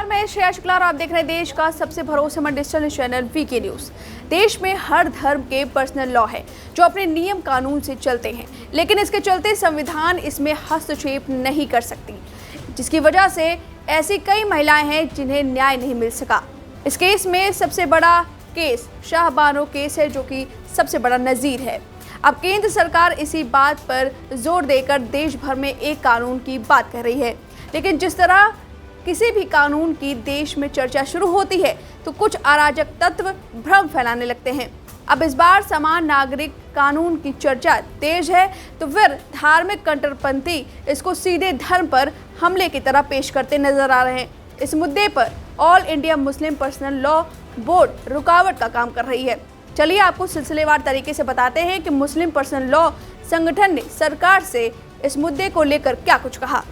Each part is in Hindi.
मैं श्रेया शुक्ला और आप देख रहे हैं देश का सबसे भरोसेमंद डिजिटल चैनल वीके न्यूज। देश में हर धर्म के पर्सनल लॉ है जो अपने नियम कानून से चलते हैं, लेकिन इसके चलते संविधान इसमें हस्तक्षेप नहीं कर सकती, जिसकी वजह से ऐसी कई महिलाएं हैं जिन्हें न्याय नहीं मिल सका। इस केस में सबसे बड़ा केस शाहबानो केस है, जो कि सबसे बड़ा नजीर है। अब केंद्र सरकार इसी बात पर जोर देकर देश भर में एक कानून की बात कर रही है, लेकिन जिस तरह किसी भी कानून की देश में चर्चा शुरू होती है तो कुछ अराजक तत्व भ्रम फैलाने लगते हैं। अब इस बार समान नागरिक कानून की चर्चा तेज है, तो फिर धार्मिक कट्टरपंथी इसको सीधे धर्म पर हमले की तरह पेश करते नजर आ रहे हैं। इस मुद्दे पर all India Muslim Personal Law board रुकावट का काम कर रही है। चलिए आपको सिलसिलेवार तरीके से बताते हैं कि मुस्लिम पर्सनल लॉ संगठन ने सरकार से इस मुद्दे को लेकर क्या कुछ कहा।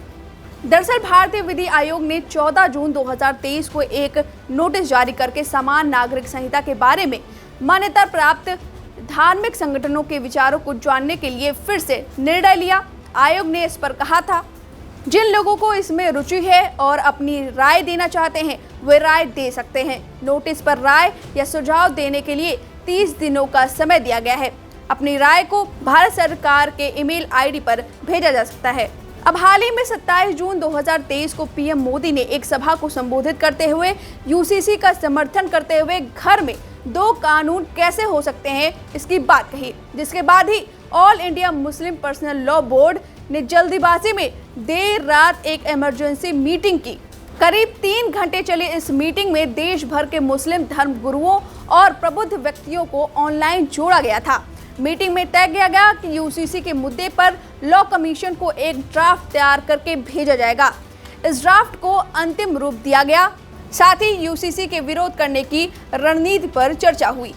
दरअसल भारतीय विधि आयोग ने 14 जून 2023 को एक नोटिस जारी करके समान नागरिक संहिता के बारे में मान्यता प्राप्त धार्मिक संगठनों के विचारों को जानने के लिए फिर से निर्णय लिया। आयोग ने इस पर कहा था, जिन लोगों को इसमें रुचि है और अपनी राय देना चाहते हैं वे राय दे सकते हैं। नोटिस पर राय या सुझाव देने के लिए 30 दिनों का समय दिया गया है। अपनी राय को भारत सरकार के ईमेल आईडी पर भेजा जा सकता है। अब हाल ही में 27 जून 2023 को पीएम मोदी ने एक सभा को संबोधित करते हुए यूसीसी का समर्थन करते हुए घर में 2 कानून कैसे हो सकते हैं इसकी बात कही, जिसके बाद ही All India Muslim Personal Law Board ने जल्दीबाजी में देर रात एक इमरजेंसी मीटिंग की। करीब 3 घंटे चली इस मीटिंग में देश भर के मुस्लिम धर्म गुरुओं और प्रबुद्ध व्यक्तियों को ऑनलाइन जोड़ा गया था। मीटिंग में तय किया गया कि यूसीसी के मुद्दे पर लॉ कमीशन को एक ड्राफ्ट तैयार करके भेजा जाएगा। इस ड्राफ्ट को अंतिम रूप दिया गया। साथ ही यूसीसी के विरोध करने की रणनीति पर चर्चा हुई।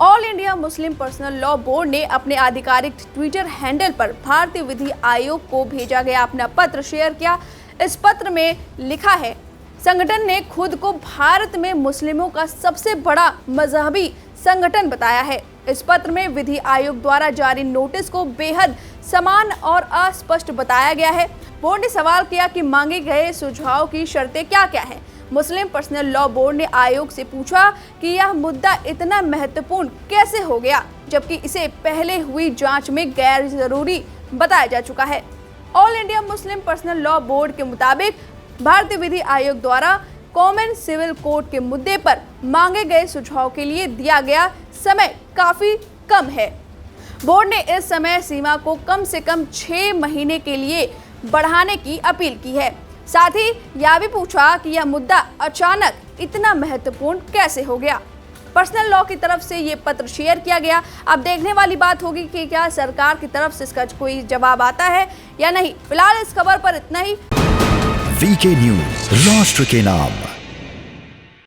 All India Muslim Personal Law Board ने अपने आधिकारिक ट्विटर हैंडल पर भारतीय विधि आयोग को भेजा गया अपना पत्र शेयर किया। इस पत्र में लिखा है, संगठन ने खुद को भारत में मुस्लिमों का सबसे बड़ा मजहबी संगठन बताया है। इस पत्र में विधि आयोग द्वारा जारी नोटिस को बेहद समान और अस्पष्ट बताया गया है। बोर्ड ने सवाल किया कि मांगे गए सुझाव की शर्तें क्या क्या हैं। मुस्लिम पर्सनल लॉ बोर्ड ने आयोग से पूछा कि यह मुद्दा इतना महत्वपूर्ण कैसे हो गया, जबकि इसे पहले हुई जांच में गैर जरूरी बताया जा चुका है। All India Muslim Personal Law board के मुताबिक भारतीय विधि आयोग द्वारा कॉमन सिविल कोड के मुद्दे पर मांगे गए सुझाव के लिए दिया गया समय काफी कम है। बोर्ड ने इस समय सीमा को कम से कम 6 महीने के लिए बढ़ाने की अपील की है। साथ ही यह भी पूछा कि यह मुद्दा अचानक इतना महत्वपूर्ण कैसे हो गया। पर्सनल लॉ की तरफ से ये पत्र शेयर किया गया। अब देखने वाली बात होगी कि क्या सरकार की तरफ से इसका कोई जवाब आता है या नहीं। फिलहाल इस खबर पर इतना ही। वीके न्यूज, राष्ट्र के नाम।